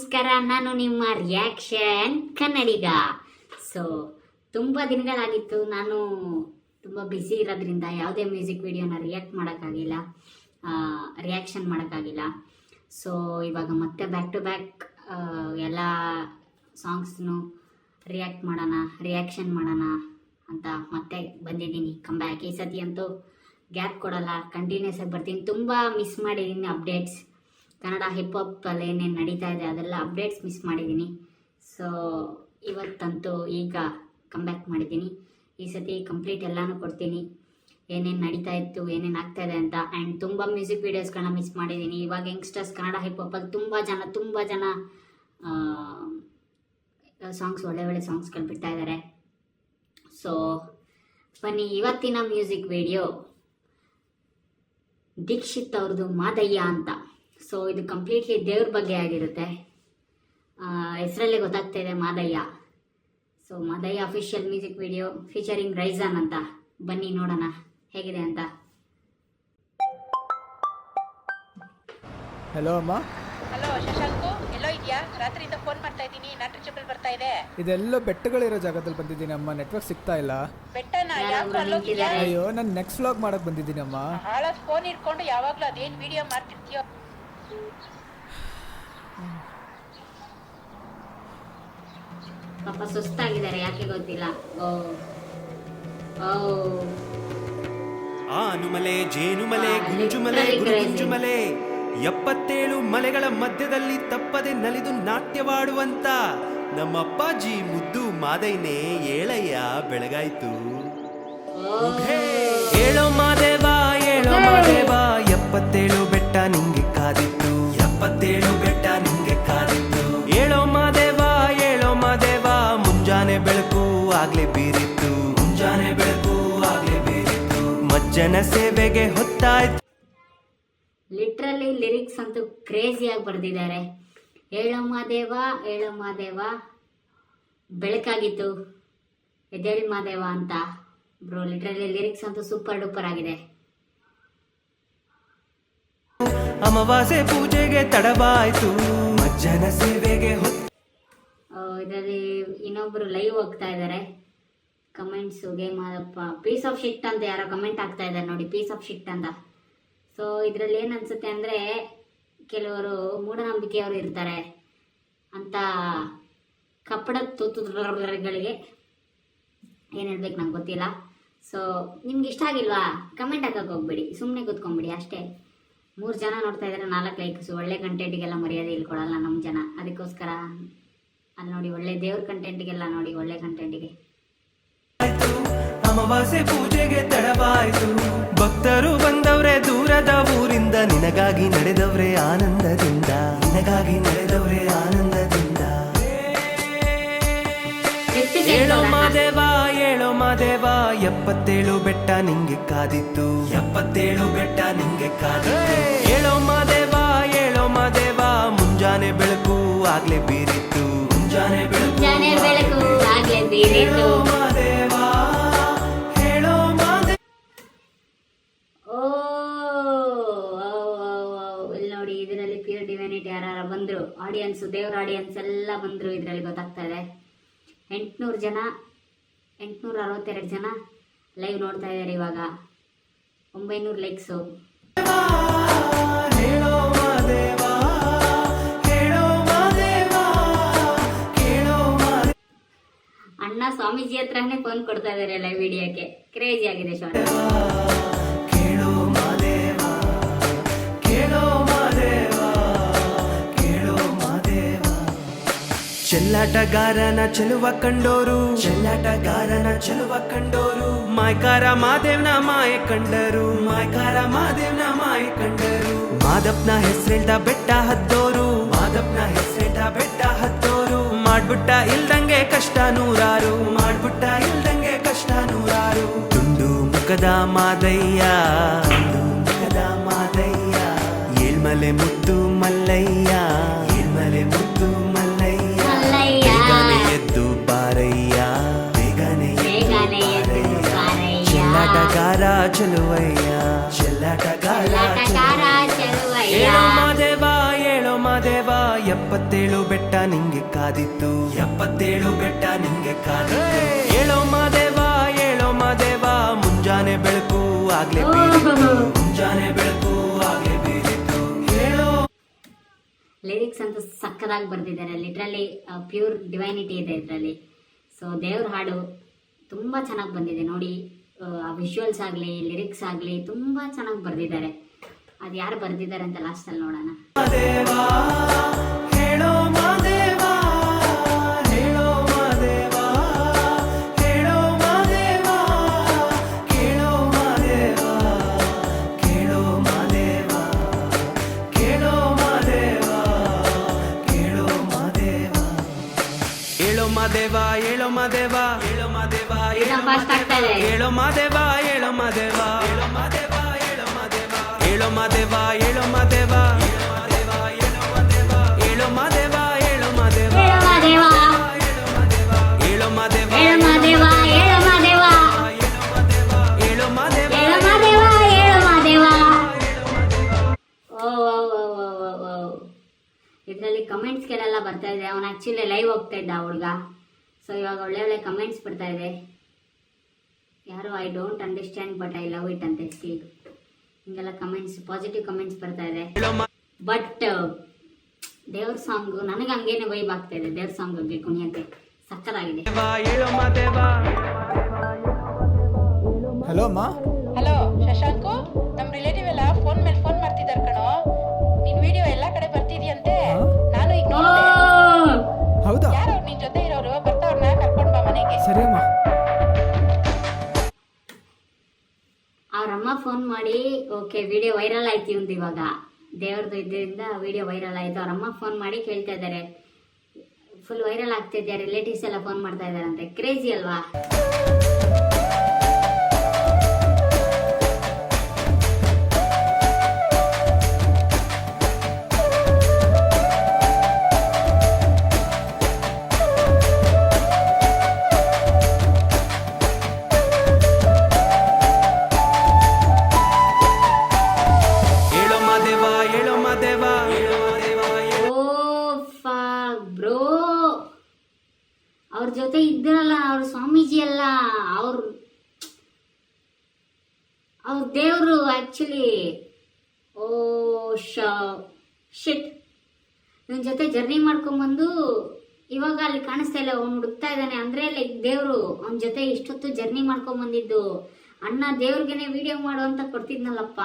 ನಮಸ್ಕಾರ, ನಾನು ನಿಮ್ಮ ರಿಯಾಕ್ಷನ್ ಕನ್ನಡಿಗ. ಸೊ ತುಂಬ ದಿನಗಳಾಗಿತ್ತು, ನಾನು ತುಂಬ ಬ್ಯುಸಿ ಇರೋದ್ರಿಂದ ಯಾವುದೇ ಮ್ಯೂಸಿಕ್ ವಿಡಿಯೋನ ರಿಯಾಕ್ಷನ್ ಮಾಡೋಕ್ಕಾಗಿಲ್ಲ. ಸೊ ಇವಾಗ ಮತ್ತೆ ಬ್ಯಾಕ್ ಟು ಬ್ಯಾಕ್ ಎಲ್ಲ ಸಾಂಗ್ಸ್ನು ರಿಯಾಕ್ಷನ್ ಮಾಡೋಣ ಅಂತ ಮತ್ತೆ ಬಂದಿದ್ದೀನಿ. Come back. ಈ ಸತಿ ಅಂತೂ ಗ್ಯಾಪ್ ಕೊಡಲ್ಲ, ಕಂಟಿನ್ಯೂಸ್ ಆಗಿ ಬರ್ತೀನಿ. ತುಂಬ ಮಿಸ್ ಮಾಡಿದ್ದೀನಿ ಅಪ್ಡೇಟ್ಸ್. ಕನ್ನಡ ಹಿಪ್ ಹಾಪಲ್ಲಿ ಏನೇನು ನಡೀತಾ ಇದೆ ಅದೆಲ್ಲ ಅಪ್ಡೇಟ್ಸ್ ಮಿಸ್ ಮಾಡಿದ್ದೀನಿ. ಸೊ ಇವತ್ತಂತೂ ಈಗ ಕಮ್ ಬ್ಯಾಕ್ ಮಾಡಿದ್ದೀನಿ. ಈ ಸತಿ ಕಂಪ್ಲೀಟ್ ಎಲ್ಲನೂ ಕೊಡ್ತೀನಿ, ಏನೇನು ನಡೀತಾ ಇತ್ತು, ಏನೇನು ಆಗ್ತಾ ಇದೆ ಅಂತ. ಆ್ಯಂಡ್ ತುಂಬ ಮ್ಯೂಸಿಕ್ ವೀಡಿಯೋಸ್ಗಳನ್ನ ಮಿಸ್ ಮಾಡಿದ್ದೀನಿ. ಇವಾಗ ಯಂಗ್ಸ್ಟರ್ಸ್ ಕನ್ನಡ ಹಿಪ್ ಹಾಪಲ್ಲಿ ತುಂಬ ಜನ ಸಾಂಗ್ಸ್ ಒಳ್ಳೆ ಸಾಂಗ್ಸ್ಗಳು ಬಿಡ್ತಾ ಇದ್ದಾರೆ. ಸೊ ಬನ್ನಿ, ಇವತ್ತಿನ ಮ್ಯೂಸಿಕ್ ವಿಡಿಯೋ ದೀಕ್ಷಿತ್ ಅವ್ರದ್ದು ಮಾದಯ್ಯ ಅಂತ. ಸೊ ಇದು ಕಂಪ್ಲೀಟ್ಲಿ ದೇವ್ರ ಬಗ್ಗೆ ಆಗಿರುತ್ತೆ. ಹೆಸರಲ್ಲೇ ಗೊತ್ತಾಗ್ತಾ ಇದೆ Madayya. So Madayya official music video featuring Raizan ಅಂತ. ಬನ್ನಿ ನೋಡೋಣ ಹೇಗಿದೆ ಅಂತ. ಹಲೋ ಅಮ್ಮ. ಹಲೋ ಶಶಾಂಕು, ಎಲ್ಲೋ ಇದೆಯಾ? ರಾತ್ರಿಯಿಂದ ಫೋನ್ ಮಾಡ್ತಾ ಇದ್ದೀನಿ, ನಾಟ್ ರೀಚಬಲ್ ಬರ್ತಾ ಇದೆ. ಇದೆಲ್ಲ ಬೆಟ್ಟಗಳಿರೋ ಜಾಗದಲ್ಲಿ ಬಂದಿದ್ದೀನಿ ಅಮ್ಮ, ನೆಟ್ವರ್ಕ್ ಸಿಗ್ತಾ ಇಲ್ಲ. ಬೆಟ್ಟನ ಯಾಕೆ ಅಲ್ಲೋಗಿದ್ಯಾ? ಅಯ್ಯೋ, ನಾನು ನೆಕ್ಸ್ಟ್ ವ್ಲಾಗ್ ಮಾಡಕ್ ಬಂದಿದ್ದೀನಿ ಅಮ್ಮ. ಹಾಳಾದ ಫೋನ್ ಇಟ್ಕೊಂಡು ಯಾವಾಗ್ಲೂ ಅದೇನ್ ವಿಡಿಯೋ ಮಾಡ್ತಿರ್ತೀಯೋ. ಪಾಪ ಸುಸ್ತಾಗಿದ್ದಾರೆ, ಯಾಕೆ ಗೊತ್ತಿಲ್ಲ. ಆನುಮಲೆ, ಜೇನುಮಲೆ, ಗುಂಜುಮಲೆ, ಗುಂಜುಮಲೆ, 77 ಮಲೆಗಳ ಮಧ್ಯದಲ್ಲಿ ತಪ್ಪದೆ ನಲಿದು ನಾಟ್ಯವಾಡುವಂತ ನಮ್ಮ ಅಪ್ಪಾಜಿ ಮುದ್ದು ಮಾದೈನೆ ಏಳಯ್ಯ ಬೆಳಗಾಯ್ತು. ಏಳೋ ಮಾದೇವ, ಏಳೋ ಮಾದೇವ, 77 ಬೆಟ್ಟ ನಿಂಗೆ ಕಾದಿತ್ತು, 77 ಬೆಟ್ಟ ನಿಂಗೆ ಕಾದಿತ್ತು. ಏಳೋ ಮಾದೇವ, ಏಳೋ ಮಾದೇವ, ಮುಂಜಾನೆ ಬೆಳಕು ಆಗ್ಲೇ ಬೀರಿತ್ತು, ಮುಂಜಾನೆ ಬೆಳಕು ಆಗ್ಲೇ ಬೀರಿತ್ತು. ಮಜ್ಜನ ಸೇವೆಗೆ ಹೊತ್ತಾಯ್ತು. ಲಿಟ್ರಲಿ ಲಿರಿಕ್ಸ್ ಅಂತೂ ಕ್ರೇಜಿಯಾಗಿ ಬರೆದಿದ್ದಾರೆ. ಏಳೋ ಮಾದೇವ, ಏಳೋ ಮಾದೇವ, ಬೆಳಕಾಗಿತ್ತು, ಎದ್ದೇಳಿ ಮಾದೇವ ಅಂತ. ಬ್ರೋ, ಲಿಟ್ರಲಿ ಲಿರಿಕ್ಸ್ ಅಂತೂ ಸೂಪರ್ ಡೂಪರ್ ಆಗಿದೆ. ಅಮಾವಾಸ್ಯೆ ಪೂಜೆಗೆ ತಡವಾಯ್ತು, ಮಜ್ಜನ ಸೇವೆಗೆ ಇದರಲ್ಲಿ ಇನ್ನೊಬ್ರು ಲೈವ್ ಹೋಗ್ತಾ ಇದ್ದಾರೆ. ಕಮೆಂಟ್ಸುಗೆ ಮಾದಪ್ಪ ಪೀಸ್ ಆಫ್ ಶಿಟ್ ಅಂತ ಯಾರೋ ಕಮೆಂಟ್ ಆಗ್ತಾ ಇದ್ದಾರೆ ನೋಡಿ, ಪೀಸ್ ಆಫ್ ಶಿಟ್ ಅಂತ. ಸೊ ಇದರಲ್ಲಿ ಏನು ಅನ್ಸುತ್ತೆ ಅಂದರೆ, ಕೆಲವರು ಮೂಢನಂಬಿಕೆಯವರು ಇರ್ತಾರೆ ಅಂತ ಕಪ್ಪಡ ತೂತುಗಳಿಗೆ ಏನು ಹೇಳ್ಬೇಕು ನಂಗೆ ಗೊತ್ತಿಲ್ಲ. ಸೊ ನಿಮ್ಗೆ ಇಷ್ಟ ಆಗಿಲ್ವಾ? ಕಮೆಂಟ್ ಹಾಕಕ್ಕೆ ಹೋಗ್ಬೇಡಿ, ಸುಮ್ಮನೆ ಕೂತ್ಕೊಂಬಿಡಿ ಅಷ್ಟೇ. 3 ಜನ ನೋಡ್ತಾ ಇದ್ದಾರೆ, 4 ಲೈಕ್ಸು. ಒಳ್ಳೆ ಕಂಟೆಂಟಿಗೆಲ್ಲ ಮರ್ಯಾದೆ ಇಲ್ಕೊಡಲ್ಲ ನಮ್ಮ ಜನ, ಅದಕ್ಕೋಸ್ಕರ ಅಲ್ಲಿ ನೋಡಿ, ಒಳ್ಳೆ ದೇವ್ರ ಕಂಟೆಂಟಿಗೆಲ್ಲ ನೋಡಿ, ಒಳ್ಳೆ ಕಂಟೆಂಟಿಗೆ. ಅಮಾವಾಸ್ಯೆ ಪೂಜೆಗೆ ತಡವಾಯ್ತು, ಭಕ್ತರು ಬಂದವ್ರೆ ದೂರದ ಊರಿಂದ, ನಿನಗಾಗಿ ನಡೆದವ್ರೆ ಆನಂದದಿಂದ, ನಿನಗಾಗಿ ನಡೆದವ್ರೆ ಆನಂದದಿಂದ. ಏಳೋ ಮಾದೇವ, ಏಳೋ ಮಾದೇವ, 77 ಬೆಟ್ಟ ನಿಂಗೆ ಕಾದಿತ್ತು, 77 ಬೆಟ್ಟ ನಿಂಗೆ ಕಾದಿತ್ತು. ಏಳೋ ಮಾದೇವ, ಏಳೋ ಮಾದೇವ, ಮುಂಜಾನೆ ಬೆಳಕು ಆಗ್ಲೇ ಬೀರಿತ್ತು, ಮುಂಜಾನೆ ಬೆಳಕು ಆಗ್ಲೇ ಬೀರಿತ್ತು. ಮಾದೇವ, ಹೇಳೋ ಮಾದೇವ. ಇಲ್ಲಿ ನೋಡಿ, ಇದರಲ್ಲಿ ಪ್ಯೂರ್ ಡಿವೈನಿಟಿ ಯಾರು ಬಂದ್ರು, ಆಡಿಯನ್ಸ್, ದೇವ್ರ ಆಡಿಯನ್ಸ್ ಎಲ್ಲ ಬಂದ್ರು. ಇದರಲ್ಲಿ ಗೊತ್ತಾಗ್ತಾ ಇದೆ 800 ಜನ, 862 ಜನ ಲೈವ್ ನೋಡ್ತಾ ಇದ್ದಾರೆ. ಇವಾಗ 900 ಲೈಕ್ಸು. ಹೇಳೋ ಮಾದೇವ, ಹೇಳೋ ಮಾದೇವ, ಹೇಳೋ ಮಾದೇವ. ಅಣ್ಣ ಸ್ವಾಮೀಜಿ ಹತ್ರನೇ ಫೋನ್ ಕೊಡ್ತಾ ಇದ್ದಾರೆ ಲೈವ್ ವಿಡಿಯೋಕ್ಕೆ. ಕ್ರೇಜಿ ಆಗಿದೆ ಶಾರ್ಟ್. ಕೇಳೋ ಮಾದೇವ, ಕೇಳೋ ಮಾದೇವ, ಕೇಳೋ ಮಾದೇವ. ಚೆಲ್ಲಾಟಗಾರನ ಚೆಲುವ ಕಂಡೋರು, ಚೆಲ್ಲಾಟಗಾರನ ಚೆಲುವ ಕಂಡೋರು, ಮಾಯ್ಕಾರ ಮಾದೇವ್ನ ಮಾಯೆ ಕಂಡರು, ಮಾಯ್ಕಾರ ಮಾದೇವ್ನ ಮಾಯೆ ಕಂಡರು. ಮಾದಪ್ಪನ ಹೆಸರಿಲ್ದ ಬೆಟ್ಟ ಹತ್ತೋರು, ಮಾದಪ್ಪನ ಹೆಸರಿಲ್ದ ಬೆಟ್ಟ ಹತ್ತೋರು, ಮಾಡ್ಬಿಟ್ಟ ಇಲ್ದಂಗೆ ಕಷ್ಟ ನೂರಾರು, ಮಾಡ್ಬಿಟ್ಟ ಇಲ್ದಂಗೆ ಕಷ್ಟ ನೂರಾರು. ತುಂಡು ಮುಖದ ಮಾದಯ್ಯ, ತುಂಡು ಮುಖದ ಮಾದಯ್ಯ, ಏಳ್ಮಲೆ ಮುದ್ದು ಮಲ್ಲಯ್ಯ, ಏಳ್ಮಲೆ ಮುದ್ದು ಮಲ್ಲಯ್ಯ. ಬೇಗನೆ ಎದ್ದು ಬಾರಯ್ಯ, ಬೇಗನೆ ಎದ್ದು ಬಾರಯ್ಯ. ಚೆಲ್ಲಾಟಗಾರ ಚೆಲುವಯ್ಯ, ಚೆಲ್ಲಾಟಗಾರ ಚೆಲುವಯ್ಯ. ಏಳೋ ಮಾದೇವ, ಏಳೋ ಮಾದೇವ, 77 ಬೆಟ್ಟ ನಿಂಗೆ ಕಾದಿತ್ತು 77 ಬೆಟ್ಟ ನಿಂಗೆ ಕಾದಿತ್ತು ಹೇಳೋ ಮಾದೇವ ಮುಂಜಾನೆ ಬೆಳಕು ಆಗ್ಲೇ ಬೀಳಿತ್ತು ಮುಂಜಾನೆ ಬೆಳಕು ಆಗ್ಲೇ ಬೀಳಿತ್ತು ಹೇಳೋ ಲಿರಿಕ್ಸ್ ಅಂತೂ ಸಕ್ಕದಾಗಿ ಬರೆದಿದ್ದಾರೆ. ಲಿಟ್ರಲಿ ಪ್ಯೂರ್ ಡಿವೈನಿಟಿ ಇದೆ ಇದರಲ್ಲಿ. ಸೊ ದೇವ್ರ ಹಾಡು ತುಂಬ ಚೆನ್ನಾಗಿ ಬಂದಿದೆ ನೋಡಿ. ಆ ವಿಜುವಲ್ಸ್ ಆಗಲಿ ಲಿರಿಕ್ಸ್ ಆಗಲಿ ತುಂಬ ಚೆನ್ನಾಗಿ ಬರೆದಿದ್ದಾರೆ. ಅದು ಯಾರು ಬರೆದಿದ್ದಾರೆ ಅಂತ ಲಾಸ್ಟಲ್ಲಿ ನೋಡೋಣ. ಮಾದೇವಾ ಹೇಳೋ ಮಾದೇವಾ ಹೇಳೋ ಮಾದೇವಾ ಹೇಳೋ ಮಾದೇವಾ ಕೇಳೋ ಮಾದೇವಾ ಕೇಳೋ ಮಾದೇವಾ ಕೇಳೋ ಮಾದೇವಾ ಕೇಳೋ ಮಾದೇವಾ ಹೇಳೋ ಮಾದೇವಾ ಹೇಳೋ ಮಾದೇವಾ ಹೇಳೋ ಮಾದೇವಾ ಇದನ್ನ ಫಾಸ್ಟ್ ಆಗ್ತಾ ಇದೆ. ಹೇಳೋ ಮಾದೇವಾ ಹೇಳೋ ಮಾದೇವಾ ಹೇಳೋ ಮಾದೇವಾ ಹೇಳೋ ಮಾದೇವಾ ಹೇಳೋ ಮಾದೇವಾ ಹೇಳೋ ಮಾದೇವಾ ಹೇಳೋ ಮಾದೇವಾ ಹೇಳೋ ಮಾದೇವಾ ಹೇಳೋ ಮಾದೇವಾ ಹೇಳೋ ಮಾದೇವಾ ಹೇಳೋ ಮಾದೇವಾ ಹೇಳೋ ಮಾದೇವಾ ಹೇಳೋ ಮಾದೇವಾ ಹೇಳೋ ಮಾದೇವಾ ಹೇಳೋ ಮಾದೇವಾ. ಇದರಲ್ಲಿ ಕಮೆಂಟ್ಸ್ಗಳೆಲ್ಲ ಬರ್ತಾ ಇದೆ. ಅವನು ಆ್ಯಕ್ಚುಲಿ ಲೈವ್ ಹೋಗ್ತಾ ಇದ್ದ ಹುಡುಗ. ಸೊ ಇವಾಗ ಒಳ್ಳೆ ಒಳ್ಳೆ ಕಮೆಂಟ್ಸ್ ಬರ್ತಾ ಇದೆ. ಯಾರು I don't understand but I love it ಅಂತ ಸ್ಟಿಲ್ ಹಿಂಗೆಲ್ಲ ಕಮೆಂಟ್ಸ್, ಪಾಸಿಟಿವ್ ಕಮೆಂಟ್ಸ್ ಬರ್ತಾ ಇದೆ. ಬಟ್ ದೇವ್ರ ಸಾಂಗ್ ನನಗೆ ಹಂಗೇನೆ ವೈಬ್ ಆಗ್ತಾ ಇದೆ. ದೇವ್ರ ಸಾಂಗ್ಗೆ ಕುಣಿಯಕ್ಕೆ ಸಕ್ಕತ್ತಾಗಿದೆ. ಹೇಳೋ ಮಾದೇವಾ ಹಲೋ ಅಮ್ಮ. ಹಲೋ ಶಶಾಂಕು, ನಮ್ ರಿಲೇಟಿವ್ ಎಲ್ಲ ಫೋನ್ ಮೇಲೆ ಫೋನ್ ಮಾಡ್ತಿದಾರ ಕಣೋ. ನಿನ್ ವಿಡಿಯೋ ಎಲ್ಲಾ ಕಡೆ ಬರ್ತಿದ್ಯಂತೆ. ನಾನು ಈಗ ಓ ನೋಡಿದೆ. ಹೌದಾ? ಯಾರು ನಿನ್ ಜೊತೆ ಇರೋರು? ಬರ್ತಾವ್ರನ್ನ ಕರ್ಕೊಂಡ್ ಬಾ ಮನೆಗೆ. ಸರಿ ಅಮ್ಮ. ಅವ್ರಮ್ಮ ಫೋನ್ ಮಾಡಿ ಓಕೆ ವಿಡಿಯೋ ವೈರಲ್ ಆಯ್ತು ಇವಂದು. ಇವಾಗ ದೇವ್ರದ್ದು ಇದರಿಂದ ವಿಡಿಯೋ ವೈರಲ್ ಆಯ್ತು. ಅವ್ರಮ್ಮ ಫೋನ್ ಮಾಡಿ ಕೇಳ್ತಾ ಇದ್ದಾರೆ, ಫುಲ್ ವೈರಲ್ ಆಗ್ತಿದ್ಯಾ, ರಿಲೇಟಿವ್ಸ್ ಎಲ್ಲ ಫೋನ್ ಮಾಡ್ತಾ ಇದಾರಂತೆ. ಕ್ರೇಜಿ ಅಲ್ವಾ? ಹೇಳೋ ಮಾದೇವಾ ಹೇಳೋ ಮಾದೇವಾ ಓ ಬ್ರೋ, ಅವ್ರ ಜೊತೆ ಇದ್ರಲ್ಲ ಅವ್ರ ಸ್ವಾಮೀಜಿ ಅಲ್ಲ, ಅವ್ರ ದೇವ್ರು ಆಕ್ಚುಲಿ. ಓ ಶಿಟ್, ಇವನ್ ಜೊತೆ ಜರ್ನಿ ಮಾಡ್ಕೊಂಡ್ಬಂದು ಇವಾಗ ಅಲ್ಲಿ ಕಾಣಿಸ್ತಾ ಇಲ್ಲ. ಅವ್ನು ಹುಡುಕ್ತಾ ಇದ್ದಾನೆ ಅಂದ್ರೆ ಲೈಕ್ ದೇವ್ರು ಅವನ ಜೊತೆ ಇಷ್ಟೊತ್ತು ಜರ್ನಿ ಮಾಡ್ಕೊಂಡ್ಬಂದಿದ್ದು. ಅಣ್ಣ ದೇವ್ರಿಗೆನೆ ವಿಡಿಯೋ ಮಾಡು ಅಂತ ಕೊಡ್ತಿದ್ನಲ್ಲಪ್ಪ.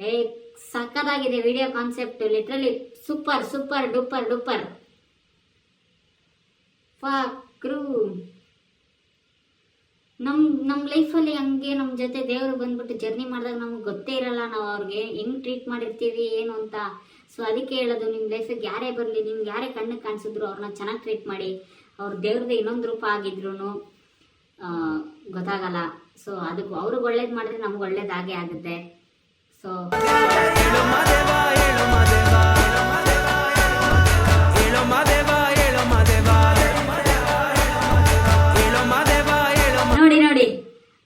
ಏ ಸಕ್ಕದಾಗಿದೆ video concept. Literally super super duper duper. ಫಕ್ರು ನಮ್ಮ ಲೈಫಲ್ಲಿ ಹಂಗೆ ನಮ್ಮ ಜೊತೆ ದೇವರು ಬಂದ್ಬಿಟ್ಟು ಜರ್ನಿ ಮಾಡಿದಾಗ ನಮ್ಗೆ ಗೊತ್ತೇ ಇರಲ್ಲ ನಾವು ಅವ್ರಿಗೆ ಹೆಂಗ್ ಟ್ರೀಟ್ ಮಾಡಿರ್ತೀವಿ ಏನು ಅಂತ. ಸೊ ಅದಕ್ಕೆ ಹೇಳೋದು, ನಿಮ್ಮ ಲೈಫಿಗೆ ಯಾರೇ ಬರಲಿ, ನಿಮ್ಗೆ ಯಾರೇ ಕಣ್ಣಿಗೆ ಕಾಣಿಸಿದ್ರು ಅವ್ರನ್ನ ಚೆನ್ನಾಗಿ ಟ್ರೀಟ್ ಮಾಡಿ. ಅವ್ರ ದೇವ್ರದ್ದು ಇನ್ನೊಂದು ರೂಪ ಆಗಿದ್ರು ಗೊತ್ತಾಗಲ್ಲ. ಸೊ ಅದಕ್ಕೆ ಅವ್ರಿಗೆ ಒಳ್ಳೇದು ಮಾಡಿದ್ರೆ ನಮ್ಗೆ ಒಳ್ಳೇದಾಗೇ ಆಗುತ್ತೆ. ಸೊ ಹೇಳೋ ಮಾದೇವಾ ಹೇಳೋ ಮಾದೇವಾ ಹೇಳೋ ಮಾದೇವಾ ಹೇಳೋ ಮಾದೇವಾ ಹೇಳೋ ಮಾದೇವಾ ಹೇಳೋ ನೋಡಿ ನೋಡಿ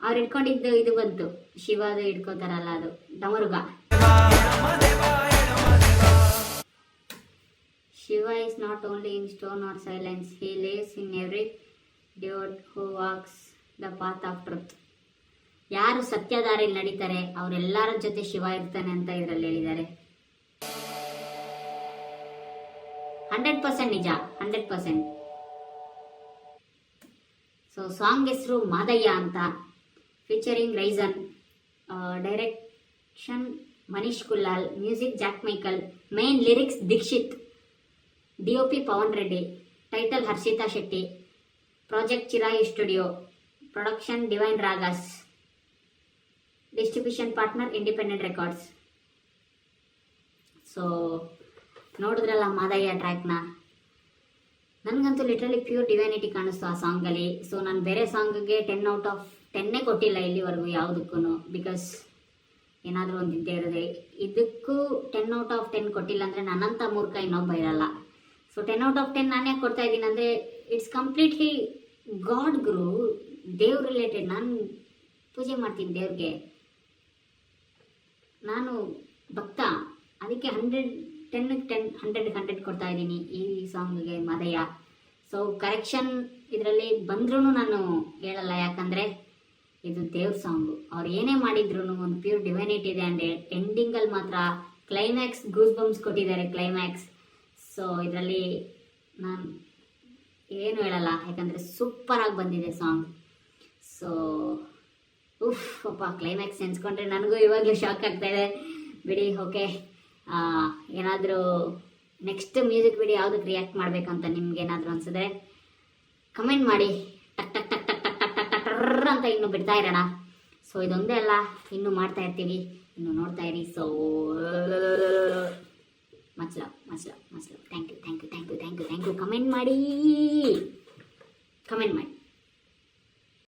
ಅವ್ರು ಇಟ್ಕೊಂಡಿದ್ದು ಇದು ಬಂತು, ಶಿವದು ಇಟ್ಕೋತಾರಲ್ಲ ಅದು ಡಮರುಗ. Shiva is not only in stone or silence, he lives in every devotee who walks the path of truth. ಯಾರು ಸತ್ಯದಾರಿಯಲ್ಲಿ ನಡೀತಾರೆ ಅವರೆಲ್ಲರ ಜೊತೆ ಶಿವ ಇರ್ತಾನೆ ಅಂತ ಇದರಲ್ಲಿ ಹೇಳಿದ್ದಾರೆ. 100% ನಿಜ, 100%. ಸೊ ಸಾಂಗ್ ಹೆಸರು ಮಾದಯ್ಯ ಅಂತ, featuring Raisan, direction Manish Kullal, music Jack Michael, main lyrics Dikshit, DOP Pavan Reddy, title Harshita Shetty, project Chirayi studio, production Divine Ragas, distribution partner independent records. So ನೋಡಿದ್ರಲ್ಲ ಮಾದಯ್ಯ ಟ್ರ್ಯಾಕ್ನ, ನನಗಂತೂ ಲಿಟ್ರಲಿ ಪ್ಯೂರ್ ಡಿವೈನಿಟಿ ಕಾಣಿಸ್ತು ಆ ಸಾಂಗಲ್ಲಿ. ಸೊ ನಾನು ಬೇರೆ ಸಾಂಗ್ಗೆ 10 out of 10 ಕೊಟ್ಟಿಲ್ಲ ಇಲ್ಲಿವರೆಗೂ ಯಾವುದಕ್ಕೂ, ಬಿಕಾಸ್ ಏನಾದರೂ ಒಂದು ಇದ್ದೇ ಇರೋದೆ. ಇದಕ್ಕೂ 10 out of 10 ಕೊಟ್ಟಿಲ್ಲ ಅಂದರೆ ನನ್ನಂಥ ಮೂರ್ಖ ಇನ್ನೊಬ್ಬ ಇರಲ್ಲ. ಸೊ 10 out of 10 ನಾನು ಯಾಕೆ ಕೊಡ್ತಾ ಇದ್ದೀನಿ ಅಂದರೆ ಇಟ್ಸ್ ಕಂಪ್ಲೀಟ್ಲಿ ಗಾಡ್ ಗುರು, ದೇವ್ರ ರಿಲೇಟೆಡ್. ನಾನು ಪೂಜೆ ಮಾಡ್ತೀನಿ ದೇವ್ರಿಗೆ, ನಾನು ಭಕ್ತ, ಅದಕ್ಕೆ 10ಕ್ಕೆ 10 100 ಕೊಡ್ತಾ ಇದ್ದೀನಿ ಈ ಸಾಂಗ್ಗೆ ಮದಯ. ಸೊ ಕರೆಕ್ಷನ್ ಇದರಲ್ಲಿ ಬಂದ್ರೂ ನಾನು ಹೇಳಲ್ಲ, ಯಾಕಂದರೆ ಇದು ದೇವ್ರ ಸಾಂಗು. ಅವ್ರು ಏನೇ ಮಾಡಿದ್ರು ಒಂದು ಪ್ಯೂರ್ ಡಿವೈನಿಟಿ ಇದೆ. ಆ್ಯಂಡ್ ಎಂಡಿಂಗಲ್ಲಿ ಮಾತ್ರ ಕ್ಲೈಮ್ಯಾಕ್ಸ್ ಗೂಸ್ ಬಂಪ್ಸ್ ಕೊಟ್ಟಿದ್ದಾರೆ ಕ್ಲೈಮ್ಯಾಕ್ಸ್. ಸೊ ಇದರಲ್ಲಿ ನಾನು ಏನು ಹೇಳಲ್ಲ, ಯಾಕಂದರೆ ಸೂಪರಾಗಿ ಬಂದಿದೆ ಸಾಂಗ್. ಸೊ ಅಪ್ಪ ಕ್ಲೈಮ್ಯಾಕ್ಸ್ ನೆನೆಸ್ಕೊಂಡ್ರೆ ನನಗೂ ಇವಾಗಲೂ ಶಾಕ್ ಆಗ್ತಾಯಿದೆ ಬಿಡಿ. ಓಕೆ, ಏನಾದರೂ ನೆಕ್ಸ್ಟ್ ಮ್ಯೂಸಿಕ್ ವಿಡಿಯೋ ಯಾವುದಕ್ಕೆ ರಿಯಾಕ್ಟ್ ಮಾಡಬೇಕಂತ ನಿಮ್ಗೇನಾದರೂ ಅನ್ಸಿದ್ರೆ ಕಮೆಂಟ್ ಮಾಡಿ. ಟಕ್ ಟಕ್ ಟಕ್ ಟಕ್ ಟಕ್ ಟಕ್ ಟಕ್ ಟಕ್ ಟರ್ ಅಂತ ಇನ್ನೂ ಬಿಡ್ತಾ ಇರೋಣ. ಸೊ ಇದೊಂದೇ ಅಲ್ಲ, ಇನ್ನೂ ಮಾಡ್ತಾ ಇರ್ತೀವಿ, ಇನ್ನು ನೋಡ್ತಾ ಇರಿ. So much love. Thank you. Comment ಮಾಡಿ.